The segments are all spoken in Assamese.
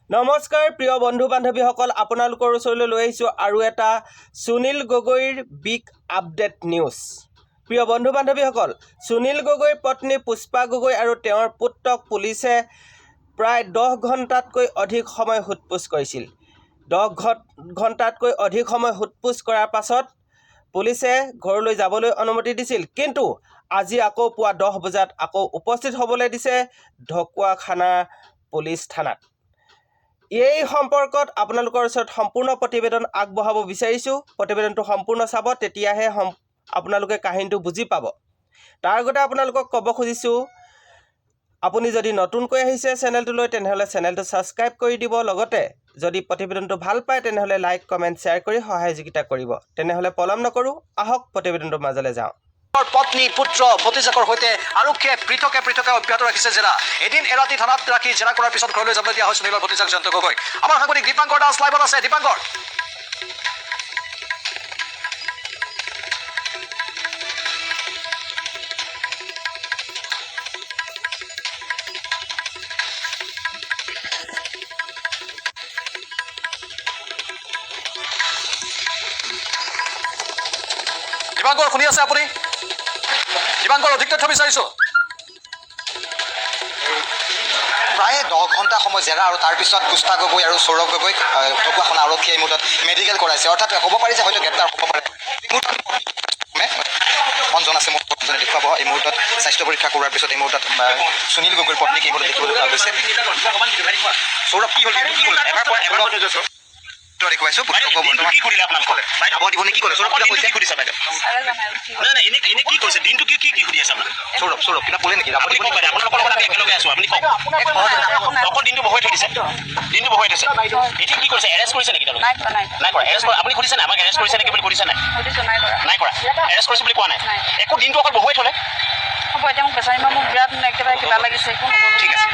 নমস্কাৰ প্ৰিয় বন্ধু বান্ধৱীসকল, আপোনালোকৰ ওচৰলৈ লৈ আহিছোঁ আৰু এটা সুনীল গগৈৰ বিগ আপডেট নিউজ। প্ৰিয় বন্ধু বান্ধৱীসকল, সুনীল গগৈৰ পত্নী পুষ্পা গগৈ আৰু তেওঁৰ পুত্ৰক পুলিচে প্ৰায় 10 ঘণ্টাতকৈ অধিক সময় সোধপোছ কৰিছিল। 10 ঘণ্টাতকৈ অধিক সময় সোধপোছ কৰাৰ পাছত পুলিচে ঘৰলৈ যাবলৈ অনুমতি দিছিল, কিন্তু আজি আকৌ পুৱা 10 বজাত আকৌ উপস্থিত হ'বলৈ দিছে ঢকুৱাখানা পুলিচ থানাত। এই সম্পৰ্কত আপোনালোকৰ ওচৰত সম্পূৰ্ণ প্ৰতিবেদন আগবঢ়াব বিচাৰিছোঁ। প্ৰতিবেদনটো সম্পূৰ্ণ চাব, তেতিয়াহে আপোনালোকে কাহিনীটো বুজি পাব। তাৰ আগতে আপোনালোকক ক'ব খুজিছোঁ, আপুনি যদি নতুনকৈ আহিছে চেনেলটোলৈ তেনেহ'লে চেনেলটো ছাবস্ক্ৰাইব কৰি দিব। লগতে যদি প্ৰতিবেদনটো ভাল পায় তেনেহ'লে লাইক কমেণ্ট শ্বেয়াৰ কৰি সহযোগিতা কৰিব। তেনেহ'লে পলম নকৰোঁ, আহক প্ৰতিবেদনটোৰ মাজলৈ যাওঁ। পত্নী পুত্ৰ ভতিজাকৰ সৈতে আৰক্ষীয়ে পৃথকে অব্যাহত ৰাখিছে জেৰা। এদিন এৰাতি থানাত ৰাখি জেৰা কৰাৰ পিছত ঘৰলৈ যাবলৈ দিয়া হয় সুনীলৰ ভতিজাক জয়ন্ত গগৈ। আমাৰ সাংবাদিক দীপাংকৰ দাস লাইভত আছে। দীপাংকৰ, দীপাংকৰ শুনি আছে আপুনি? দীপাংকৰ, অধিক তথ্য বিচাৰিছোঁ। প্ৰায় 10 ঘণ্টা সময় জেৰা আৰু তাৰপিছত পুষ্পা গগৈ আৰু সৌৰভ গগৈক ঢকুৱাখানা আৰক্ষীয়ে এই মুহূৰ্তত মেডিকেল কৰাইছে। অৰ্থাৎ ক'ব পাৰি যে হয়তো গ্ৰেপ্তাৰ হ'ব পাৰে। মনজন আছে মোক দেখুৱাব। এই মুহূৰ্তত স্বাস্থ্য পৰীক্ষা কৰাৰ পিছত এই মুহূৰ্তত সুনীল গগৈৰ পত্নীক এই মুহূৰ্তত দেখিবলৈ পোৱা গৈছে। সৌৰভ, কি হ'ল? দেখুৱাইছো কি ক'লে সৌৰভ কিবা ক'লে নেকি? দিনটো বহুৱাই থৈ দিছে। এতিয়া কি কৰিছে? এৰেষ্ট কৰিছে নেকি? নাই কৰা। এৰেষ্ট আপুনি সুধিছে নাই? আমাক এৰেষ্ট কৰিছে নেকি বুলি সুধিছে নাই? নাই কৰা। এৰেষ্ট কৰিছে বুলি কোৱা নাই। একো দিনটো অকল বহুৱাই থ'লে। হ'ব, এতিয়া মোক পেচাৰী মোক বিৰাট একেবাৰে কিবা লাগিছে।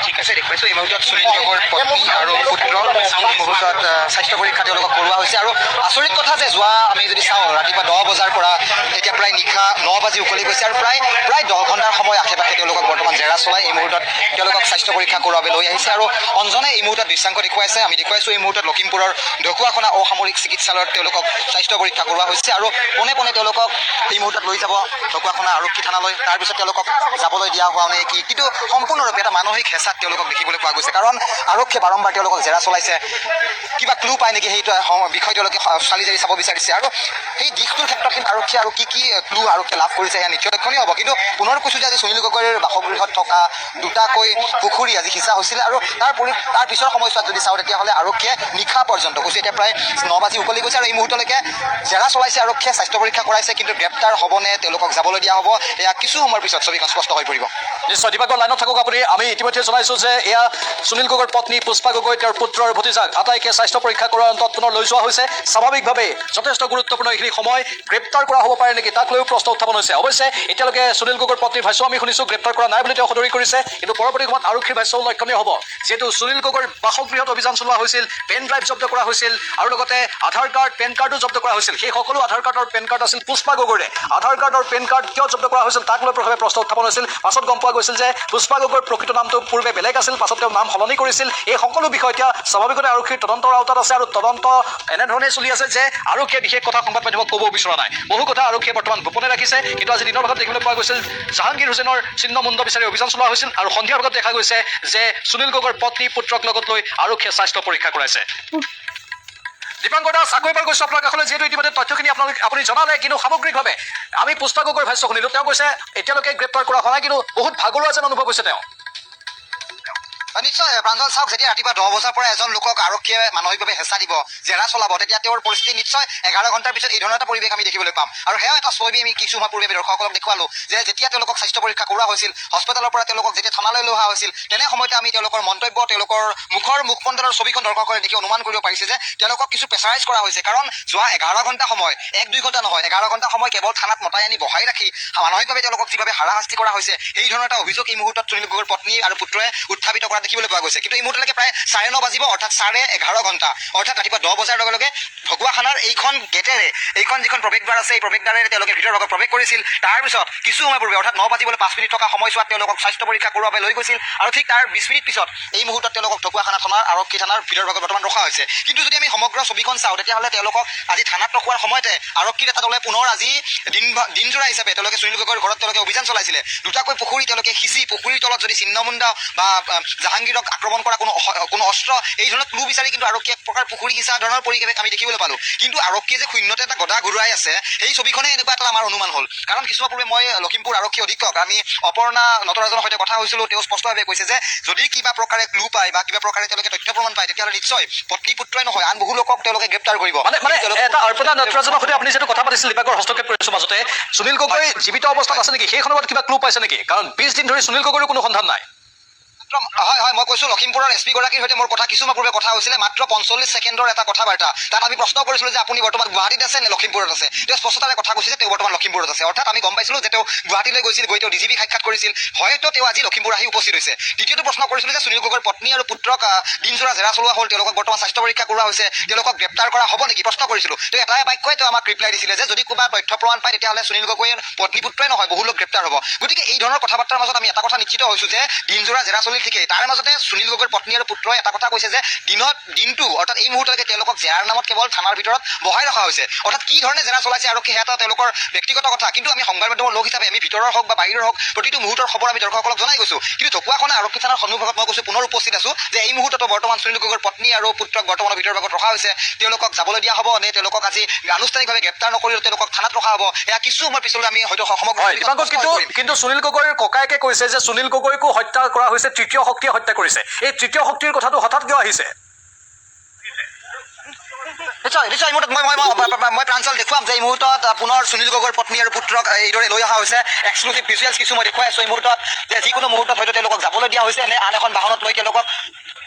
ঠিক আছে দেখুৱাইছো। এই মুহূৰ্তত সুনীল গগৈৰ পত্নী আৰু পুত্ৰ এই মুহূৰ্তত স্বাস্থ্য পৰীক্ষা তেওঁলোকক কৰোৱা হৈছে। আৰু আচৰিত কথা যে যোৱা আমি যদি চাওঁ ৰাতিপুৱা 10 বজাৰ পৰা এতিয়া প্ৰায় নিশা 9 বাজি উকলি গৈছে আৰু প্ৰায় 10 ঘণ্টাৰ সময় আশে পাশে তেওঁলোকক বৰ্তমান জেৰা চলাই এই মুহূৰ্তত তেওঁলোকক স্বাস্থ্য পৰীক্ষা কৰোৱাৰ বাবে লৈ আহিছে। আৰু অঞ্জনে এই মুহূৰ্তত দৃশ্যাংক দেখুৱাইছে। আমি দেখুৱাইছোঁ এই মুহূৰ্তত লখিমপুৰৰ ঢকুৱাখানা অসামৰিক চিকিৎসালয়ত তেওঁলোকক স্বাস্থ্য পৰীক্ষা কৰোৱা হৈছে। আৰু পোনে তেওঁলোকক এই মুহূৰ্তত লৈ যাব ঢকুৱাখানা আৰক্ষী থানালৈ। তাৰপিছত তেওঁলোকক যাবলৈ দিয়া হোৱা নাই কি, কিন্তু সম্পূৰ্ণৰূপে এটা মানসিক হেঁচাত তেওঁলোকক দেখিবলৈ পোৱা গৈছে। কাৰণ আৰক্ষীয়ে বাৰম্বাৰ তেওঁলোকক জেৰা চলাইছে। কিবা ক্লু পায় নেকি সেইটো বিষয় তেওঁলোকে চালি জাৰি চাব বিচাৰিছে। আৰু সেই দিশটোৰ ক্ষেত্ৰত কিন্তু আৰক্ষীয়ে আৰু কি ক্লু আৰক্ষীয়ে লাভ কৰিছে সেয়া নিশ্চয় লক্ষণীয় হ'ব। কিন্তু পুনৰ কৈছোঁ যে আজি সুনীল গগৈৰ বাসগৃহত থকা দুটাকৈ পুখুৰী আজি সিঁচা হৈছিলে। আৰু তাৰ পিছৰ সময়ছোৱাত যদি চাওঁ তেতিয়াহ'লে আৰক্ষীয়ে নিশা পৰ্যন্ত কৈছোঁ, এতিয়া প্ৰায় 9 বাজি উকলি গৈছে আৰু এই মুহূৰ্তলৈকে জেৰা চলাইছে। আৰক্ষীয়ে স্বাস্থ্য পৰীক্ষা কৰাইছে, কিন্তু গ্ৰেপ্তাৰ হ'বনে, তেওঁলোকক যাবলৈ দিয়া হ'ব, এয়া কিছু সময়ৰ পিছত ছবিখন স্পষ্ট হৈ পৰিব। নিশ্চয় দীপাংকৰ, লাইনত থাকক আপুনি। আমি ইতিমধ্যে জনাইছোঁ যে এয়া সুনীল গগৈৰ পত্নী পুষ্পা গগৈ, তেওঁৰ পুত্ৰ আৰু ভতিজাক আটাইকে স্বাস্থ্য পৰীক্ষা কৰাৰ অন্তত পুনৰ লৈ যোৱা হৈছে। স্বাভাৱিকভাৱে যথেষ্ট গুৰুত্বপূৰ্ণ এইখিনি সময় গ্ৰেপ্তাৰ কৰা হ'ব পাৰে নেকি তাক লৈও প্ৰশ্ন উত্থাপন হৈছে। অৱশ্যে এতিয়ালৈকে সুনীল গগৈৰ পত্নীৰ ভাষ্য আমি শুনিছোঁ গ্ৰেপ্তাৰ কৰা নাই বুলি তেওঁ সদৰি কৰিছে। কিন্তু পৰৱৰ্তী সময়ত আৰক্ষীৰ ভাষ্যও লক্ষণীয় হ'ব, যিহেতু সুনীল গগৈৰ বাসগৃহত অভিযান চলোৱা হৈছিল, পেন ড্ৰাইভ জব্দ কৰা হৈছিল আৰু লগতে আধাৰ কাৰ্ড পেন কাৰ্ডো জব্দ কৰা হৈছিল। সেই সকলো আধাৰ কাৰ্ড আৰু পেন কাৰ্ড আছিল পুষ্পা গগৈৰে। আধাৰ কাৰ্ড আৰু পেন কাৰ্ড কিয় জব্দ কৰা হৈছিল তাক লৈ প্ৰথমে প্ৰশ্ন উত্থাপন হৈছিল। পাছত গম পোৱা গৈছিল যে পুষ্পা গগৈৰ প্ৰকৃত নামটো পূৰ্বে বেলেগ আছিল, পাছত তেওঁ নাম সলনি কৰিছিল। এই সকলো বিষয় এতিয়া স্বাভাৱিকতে আৰক্ষীৰ তদন্তৰ আওতাত আছে আৰু তদন্ত এনেধৰণে চলি আছে যে আৰক্ষীয়ে বিশেষ কথা সংবাদ মাধ্যমক ক'ব বিচৰা নাই। বহু কথা আৰক্ষীয়ে বৰ্তমান গোপনে ৰাখিছে। কিন্তু আজি দিনৰ ভাগত দেখিবলৈ পোৱা গৈছিল জাহাংগীৰ হুছেইনৰ চিহ্ন মুণ্ড বিচাৰি অভিযান চলোৱা হৈছিল আৰু সন্ধিয়াৰ ভাগত দেখা গৈছে যে সুনীল গগৈৰ পত্নী পুত্ৰক লগত লৈ আৰক্ষীয়ে স্বাস্থ্য পৰীক্ষা কৰাইছে। দীপাংকৰ দাস, আকৌ এবাৰ গৈছোঁ আপোনাৰ কাষলৈ, যিহেতু ইতিমধ্যে তথ্যখিনি আপুনি জনালে, কিন্তু সামগ্ৰিকভাৱে আমি পুষ্পা গগৈৰ ভাষ্য শুনিলোঁ। তেওঁ কৈছে এতিয়ালৈকে গ্ৰেপ্তাৰ কৰা হোৱা নাই, কিন্তু বহুত ভাগৰুৱা যেন অনুভৱ হৈছে তেওঁ। নিশ্চয় প্ৰাঞ্জল, চাওক, যেতিয়া ৰাতিপুৱা 10 বজাৰ পৰা এজন লোকক আৰক্ষীয়ে মানসিকভাৱে হেঁচা দিব, জেৰা চলাব, তেতিয়া তেওঁৰ পৰিস্থিতি নিশ্চয় 11 ঘণ্টাৰ পিছত এই ধৰণৰ এটা পৰিৱেশ আমি দেখিবলৈ পাম। আৰু সেয়া এটা ছবি আমি কিছু সময় পূৰ্বে দৰ্শকসকলক দেখুৱালোঁ যে যেতিয়া তেওঁলোকক স্বাস্থ্য পৰীক্ষা কৰোৱা হৈছিল, হস্পিটেলৰ পৰা তেওঁলোকক যেতিয়া থানালৈ লৈ অহা হৈছিল, তেনে সময়তে আমি তেওঁলোকৰ মন্তব্য, তেওঁলোকৰ মুখমণ্ডলৰ ছবিখন দৰ্শকসকলে দেখি অনুমান কৰিব পাৰিছে যে তেওঁলোকক কিছু প্ৰেছাৰাইজ কৰা হৈছে। কাৰণ যোৱা 11 ঘণ্টা সময়, 1-2 ঘণ্টা নহয়, 11 ঘণ্টা সময় কেৱল থানাত মতাই আনি বহাই ৰাখি মানসিকভাৱে তেওঁলোকক যিভাৱে হাৰাশাস্তি কৰা হৈছে, এই ধৰণৰ এটা অভিযোগ এই মুহূৰ্তত সুনীল গগৈৰ পত্নী আৰু পুত্ৰই উত্থাপিত কৰা দেখিবলৈ পোৱা গৈছে। কিন্তু এই মুহূৰ্তলৈকে প্ৰায় 9:30 বাজিব, অৰ্থাৎ 11:30 ঘণ্টা, অৰ্থাৎ ৰাতিপুৱা 10 বজাৰ লগে লগে ঢকুৱাখানাৰ এইখন গেটেৰে, এইখন যিখন প্ৰৱেশদ্বাৰ আছে, এই প্ৰৱেশদ্বাৰেৰে তেওঁলোকে ভিতৰৰ ভাগত প্ৰৱেশ কৰিছিল। তাৰপিছত কিছু সময় পূৰ্বে, অৰ্থাৎ 9 বাজিবলৈ 5 মিনিট থকা সময়ছোৱাত তেওঁলোকক স্বাস্থ্য পৰীক্ষা কৰোৱাৰ বাবে লৈ গৈছিল, আৰু ঠিক তাৰ 20 মিনিট পিছত এই মুহূৰ্তত তেওঁলোকক ঢকুৱাখানা থানাৰ আৰক্ষী থানাৰ ভিতৰৰ ভাগত বৰ্তমান ৰখা হৈছে। কিন্তু যদি আমি সমগ্ৰ ছবিখন চাওঁ, তেতিয়াহ'লে তেওঁলোকক আজি থানাত ৰখোৱাৰ সময়তে আৰক্ষীৰ এটা দলে পুনৰ আজি দিনজোৰা হিচাপে তেওঁলোকে সুনীল গগৈৰ ঘৰত তেওঁলোকে অভিযান চলাইছিলে। দুটাকৈ পুখুৰী তেওঁলোকে সিঁচি, পুখুৰীৰ তলত যদি ছিন্নমুণ্ডা বা জাহাংগীৰক আক্ৰমণ কৰা কোনো অস্ত্ৰ, এই ধৰণৰ ক্লু বিচাৰি কিন্তু আৰক্ষীয়ে এক প্ৰকাৰ পুখুৰী সিঁচা ধৰণৰ পৰিৱেশ আমি দেখিবলৈ পালোঁ। কিন্তু আৰক্ষীয়ে যে শূন্যতে এটা গদা ঘূৰাই আছে, সেই ছবিখনে এনেকুৱা এটা আমাৰ অনুমান হ'ল। কাৰণ কিছুমান পূৰ্বে মই লখিমপুৰ আৰক্ষী অধীক্ষক আমি অপৰ্ণা নটৰাজনৰ সৈতে কথা হৈছিলোঁ। তেওঁ স্পষ্টভাৱে কৈছে যে যদি কিবা প্ৰকাৰে ক্লু পায় বা কিবা প্ৰকাৰে তেওঁলোকে তথ্য প্ৰমাণ পায়, তেতিয়াহ'লে নিশ্চয় পত্নী পুত্ৰই নহয় আন বহু লোকক তেওঁলোকে গ্ৰেপ্তাৰ কৰিব। মানে এটা অৰ্পণা নটৰাজনৰ সৈতে আপুনি যিটো কথা পাতিছিল, দিবাকৰ হস্তক্ষেপ কৰিছোঁ মাজতে, সুনীল গগৈ জীৱিত অৱস্থাত আছে নেকি, সেই সন্দৰ্ভত কিবা ক্লু পাইছে নেকি? কাৰণ 20 দিন ধৰি সুনীল গগৈৰো কোনো সন্ধান নাই। হয় হয়, মই কৈছোঁ লখিমপুৰৰ SP গৰাকীৰ সৈতে মোৰ কথা কিছুমান পূৰ্বে কথা হৈছিলে, মাত্ৰ 45 ছেকেণ্ডৰ এটা কথা বাৰ্তা। তাত আমি প্ৰশ্ন কৰিছিলোঁ যে আপুনি বৰ্তমান গুৱাহাটীত আছে নে লখিমপুৰত আছে? তেওঁ স্পষ্টতাৰে কথা কৈছে যে তেওঁ বৰ্তমান লখিমপুৰত আছে। অৰ্থাৎ আমি গম পাইছিলোঁ যে তেওঁ গুৱাহাটীলৈ গৈছিল, গৈ তেওঁ DGP সাক্ষাৎ কৰিছিল, হয়তো তেওঁ আজি লখিমপুৰ আহি উপস্থিত হৈছে। দ্বিতীয়টো প্ৰশ্ন কৰিছিলোঁ যে সুনীল গগৈৰ পত্নী আৰু পুত্ৰক দিনজোৰা জেৰা চলোৱা হ'ল, তেওঁলোকক বৰ্তমান স্বাস্থ্য পৰীক্ষা কৰোৱা হৈছে, তেওঁলোকক গ্ৰেপ্তাৰ কৰা হ'ব নেকি প্ৰশ্ন কৰিছিলোঁ। তেওঁ এটাই বাক্যই তেওঁ আমাক ৰিপ্লাই দিছিলে যে যদি কিবা তথ্য প্ৰমাণ পায়, তেতিয়াহ'লে সুনীল গগৈৰ পত্নী পুত্ৰই নহয় বহু লোক গ্ৰেপ্তাৰ হ'ব। গতিকে এই ধৰণৰ কথা বাৰ্তাৰ মাজত আমি এটা কথা নিশ্চিত হৈছোঁ যে দিনজোৰা জেৰা চলি ঠিকেই, তাৰ মাজতে সুনীল গগৈৰ পত্নী আৰু পুত্ৰই এটা কথা কৈছে যে দিনটো অৰ্থাৎ এই মুহূৰ্তলৈকে তেওঁলোকক জেৰাৰ নামত কেৱল থানাৰ ভিতৰত বহাই ৰখা হৈছে। অৰ্থাৎ কি ধৰণে জেৰা চলাইছে আৰক্ষী, সেয়া এটা তেওঁলোকৰ ব্যক্তিগত কথা। কিন্তু আমি সংবাদ মাধ্যমৰ লোক হিচাপে আমি ভিতৰৰ হওক বা বাহিৰৰ হওক প্ৰতিটো মুহূৰ্তৰ খবৰ আমি দৰ্শকসকলক জনাই গৈছোঁ। কিন্তু ঢকুৱাখানা আৰক্ষী থানাৰ সন্মুখত মই কৈছোঁ পুনৰ উপস্থিত আছোঁ যে এই মুহূৰ্ততো বৰ্তমান সুনীল গগৈৰ পত্নী আৰু পুত্ৰক বৰ্তমানৰ ভিতৰৰ ভাগত ৰখা হৈছে। তেওঁলোকক যাবলৈ দিয়া হ'ব নে তেওঁলোকক আজি আনুষ্ঠানিকভাৱে গ্ৰেপ্তাৰ নকৰিলেও তেওঁলোকক থানাত ৰখা হ'ব, এয়া কিছু সময় পিছলৈ আমি হয়তো সমগ্ৰ কিন্তু সুনীল গগৈৰ ককায়েকে কৈছে যে সুনীল গগৈকো হত্যা কৰা হৈছে, তৃতীয় শক্তিয়ে হত্যা কৰিছে। এই তৃতীয় শক্তিৰ কথাটো হঠাৎ কিয় আহিছে? নিশ্চয় এই মুহূৰ্তত মই প্ৰাঞ্চল দেখুৱাম যে এই মুহূৰ্তত পুনৰ সুনীল গগৈৰ পত্নী আৰু পুত্ৰক এইদৰে লৈ অহা হৈছে। এক্সক্লুচিভ ভিজুৱেলছ কিছু মই দেখুৱাই আছোঁ এই মুহূৰ্তত, যে যিকোনো মুহূৰ্তত হয়তো তেওঁলোকক যাবলৈ দিয়া হৈছে নে আন এখন বাহনত লৈ তেওঁলোকক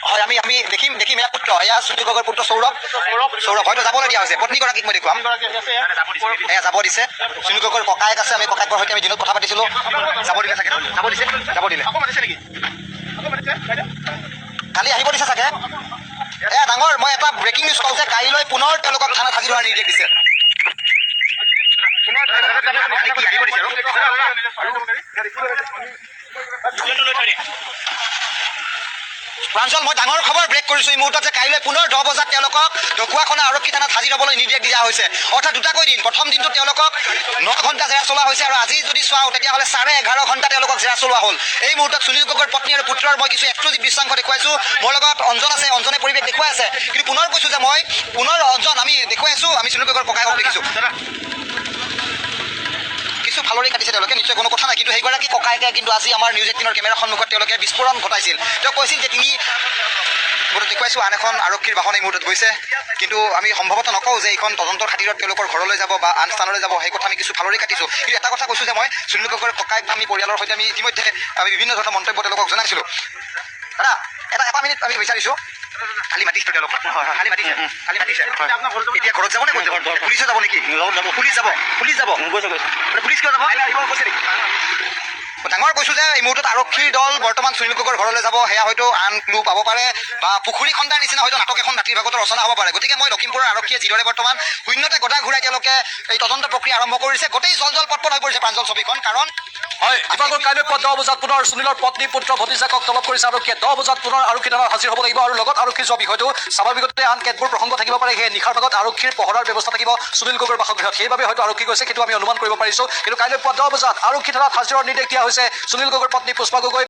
হয় আমি দেখিম এয়া পুত্ৰ, এয়া সুনীল গগৈৰ পুত্ৰ সৌৰভ হয়তো যাবলৈ দিয়া হৈছে। পত্নীগৰাকীক মই দেখুৱাম, এয়া যাব দিছে। সুনীল গগৈৰ ককায়েক আছে, আমি ককায়েকৰ সৈতে আমি দিনত কথা পাতিছিলোঁ, যাব দিলে চাগে, যাব দিলে কালি আহিব দিছে চাগে। এয়া ডাঙৰ মই এটা ব্ৰেকিং নিউজ কওঁ যে কাইলৈ পুনৰ তেওঁলোকক থানাত হাজিৰ হোৱাৰ নিৰ্দেশ দিছে। প্ৰাঞ্চল মই ডাঙৰ খবৰ ব্ৰেক কৰিছোঁ এই মুহূৰ্তত যে কাইলৈ পুনৰ 10 বজাত তেওঁলোকক ঢকুৱাখানা আৰক্ষী থানাত হাজিৰ হ'বলৈ নিৰ্দেশ দিয়া হৈছে। অৰ্থাৎ দুটাকৈ দিন, প্ৰথম দিনটোত তেওঁলোকক 9 ঘণ্টা জেৰা চলোৱা হৈছে, আৰু আজি যদি চাওঁ তেতিয়াহ'লে 11.5 ঘণ্টা তেওঁলোকক জেৰা চলোৱা হ'ল। এই মুহূৰ্তত সুনীল গগৈৰ পত্নী আৰু পুত্ৰৰ মই কিছু এক্সক্লুচিভ দৃশ্যাংশ দেখুৱাইছোঁ। মোৰ লগত অঞ্জন আছে, অঞ্জনে পৰিৱেশ দেখুৱাই আছে। কিন্তু পুনৰ কৈছোঁ যে মই পুনৰ অঞ্জন আমি দেখুৱাই আছোঁ, আমি সুনীল গগৈৰ ককায়েকক দেখিছোঁ। কিছু ফালৰি কাটিছে তেওঁলোকে, নিশ্চয় কোনো কথা নাই। কিন্তু সেইগৰাকী ককায়েকে কিন্তু আজি আমাৰ নিউজ 18ৰ কেমেৰাৰ সন্মুখত তেওঁলোকে বিস্ফোৰণ ঘটাইছিল। তেওঁ কৈছিল যে তিনি দেখুৱাইছোঁ আন এখন আৰক্ষীৰ বাহন এই মুহূৰ্তত গৈছে। কিন্তু আমি সম্ভৱতঃ নকওঁ যে এইখন তদন্তৰ খাতিৰত তেওঁলোকৰ ঘৰলৈ যাব বা আন স্থানলৈ যাব, সেই কথা আমি কিছু ফালৰি কাটিছোঁ। কিন্তু এটা কথা কৈছোঁ যে মই সুনীল গগৈৰ ককায়েক আমি পৰিয়ালৰ সৈতে আমি ইতিমধ্যে আমি বিভিন্ন ধৰণৰ মন্তব্য তেওঁলোকক জনাইছিলোঁ। দাদা এটা মিনিট আমি বিচাৰিছোঁ, খালি মাতিছে তেওঁলোকক, খালি মাতিছে এতিয়া ঘৰত যাব নে ক'ত যাব? পুলিচে যাব নেকি? পুলিচ যাব পুলিচ কিয় যাব? ডাঙৰ কৈছোঁ যে এই মুহূৰ্তত আৰক্ষীৰ দল বৰ্তমান সুনীল গগৈৰ ঘৰলৈ যাব। সেয়া হয়তো আন ক্লু পাব পাৰে বা পুখুৰী খন্দাৰ নিচিনা হয়তো নাটক এখন ৰাতিৰ ভাগত ৰচনা হ'ব পাৰে। গতিকে মই লখিমপুৰৰ আৰক্ষীয়ে যিদৰে বৰ্তমান শূন্যতে গদা ঘূৰাই তেওঁলোকে এই তদন্ত প্ৰক্ৰিয়া আৰম্ভ কৰিছে, গোটেই জল পটপট হৈ পৰিছে প্ৰাঞ্জল ছবিখন। কাৰণ হয়, দিবাকৰ কাইলৈ পুৱা 10 বজাত পুনৰ সুনীলৰ পত্নী পুত্ৰ ভতিজাকক তলব কৰিছে আৰক্ষীয়ে। 10 বজাত পুনৰ আৰক্ষী থানাত হাজিৰ হ'ব লাগিব, আৰু লগত আৰক্ষী যোৱা বিষয়টো স্বাভাৱিকতে আন কেতবোৰ প্ৰসংগ থাকিব পাৰে। সেয়ে নিশাৰ ভাগত আৰক্ষীৰ পহৰাৰ ব্যৱস্থা থাকিব সুনীল গগৈৰ বাসগৃহত, সেইবাবে হয়তো আৰক্ষী গৈছে, সেইটো আমি অনুমান কৰিব পাৰিছোঁ। কিন্তু কাইলৈ পুৱা 10 বজাত আৰক্ষী থানাত হাজিৰৰ নিৰ্দেশ দিয়া হৈছে সুনীল গগৈৰ পত্নী পুষ্পা গগৈ।